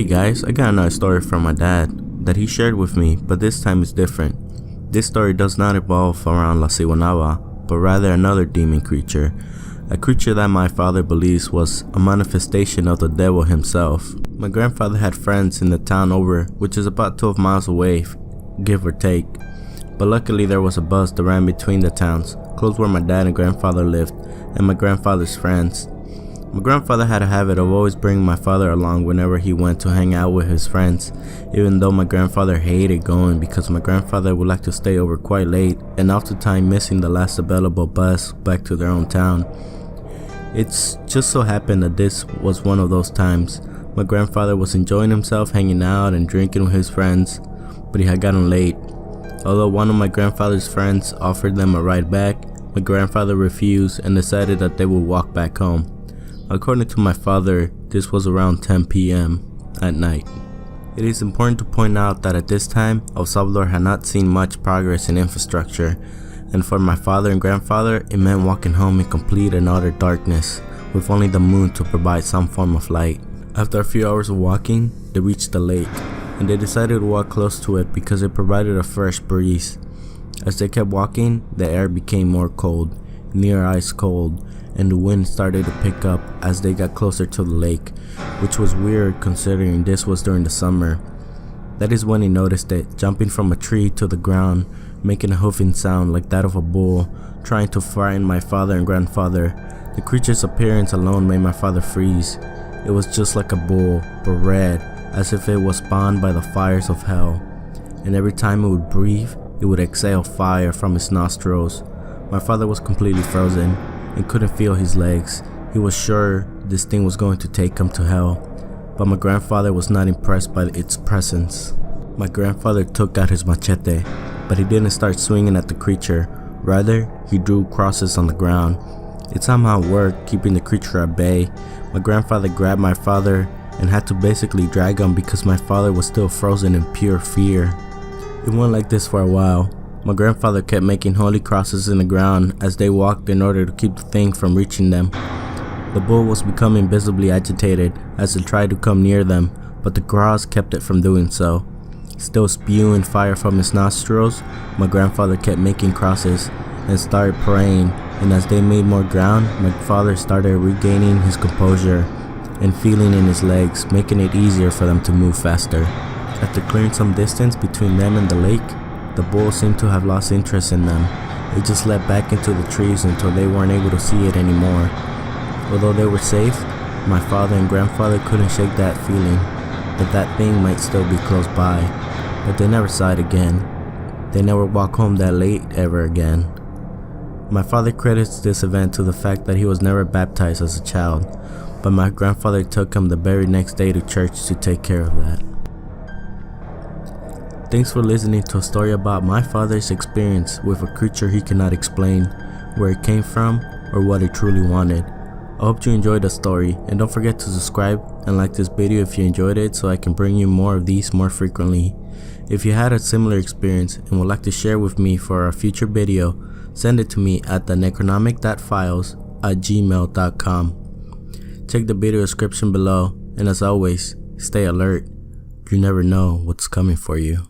Hey guys, I got another story from my dad that he shared with me, but this time it's different. This story does not revolve around La Siwanava, but rather another demon creature. A creature that my father believes was a manifestation of the devil himself. My grandfather had friends in the town over, which is about 12 miles away, give or take. But luckily there was a bus that ran between the towns, close where my dad and grandfather lived, and my grandfather's friends. My grandfather had a habit of always bringing my father along whenever he went to hang out with his friends, even though my grandfather hated going because my grandfather would like to stay over quite late and oftentimes missing the last available bus back to their own town. It's just so happened that this was one of those times. My grandfather was enjoying himself hanging out and drinking with his friends, but he had gotten late. Although one of my grandfather's friends offered them a ride back, my grandfather refused and decided that they would walk back home. According to my father, this was around 10 p.m. at night. It is important to point out that at this time, El Salvador had not seen much progress in infrastructure, and for my father and grandfather, it meant walking home in complete and utter darkness, with only the moon to provide some form of light. After a few hours of walking, they reached the lake, and they decided to walk close to it because it provided a fresh breeze. As they kept walking, the air became more cold, near ice cold, and the wind started to pick up as they got closer to the lake, which was weird considering this was during the summer. That is when he noticed it, jumping from a tree to the ground, making a hoofing sound like that of a bull, trying to frighten my father and grandfather. The creature's appearance alone made my father freeze. It was just like a bull, but red, as if it was spawned by the fires of hell. And every time it would breathe, it would exhale fire from its nostrils. My father was completely frozen and couldn't feel his legs. He was sure this thing was going to take him to hell, but my grandfather was not impressed by its presence. My grandfather took out his machete, but he didn't start swinging at the creature. Rather, he drew crosses on the ground. It somehow worked, keeping the creature at bay. My grandfather grabbed my father and had to basically drag him because my father was still frozen in pure fear. It went like this for a while. My grandfather kept making holy crosses in the ground as they walked in order to keep the thing from reaching them. The bull was becoming visibly agitated as it tried to come near them, but the cross kept it from doing so. Still spewing fire from his nostrils, my grandfather kept making crosses and started praying, and as they made more ground, my father started regaining his composure and feeling in his legs, making it easier for them to move faster. After clearing some distance between them and the lake, the bull seemed to have lost interest in them. It just leapt back into the trees until they weren't able to see it anymore. Although they were safe, my father and grandfather couldn't shake that feeling that that thing might still be close by, but they never saw it again. They never walked home that late ever again. My father credits this event to the fact that he was never baptized as a child, but my grandfather took him the very next day to church to take care of that. Thanks for listening to a story about my father's experience with a creature he cannot explain, where it came from, or what it truly wanted. I hope you enjoyed the story, and don't forget to subscribe and like this video if you enjoyed it so I can bring you more of these more frequently. If you had a similar experience and would like to share with me for a future video, send it to me at the Necronomic-Files@gmail.com. Check the video description below, and as always, stay alert. You never know what's coming for you.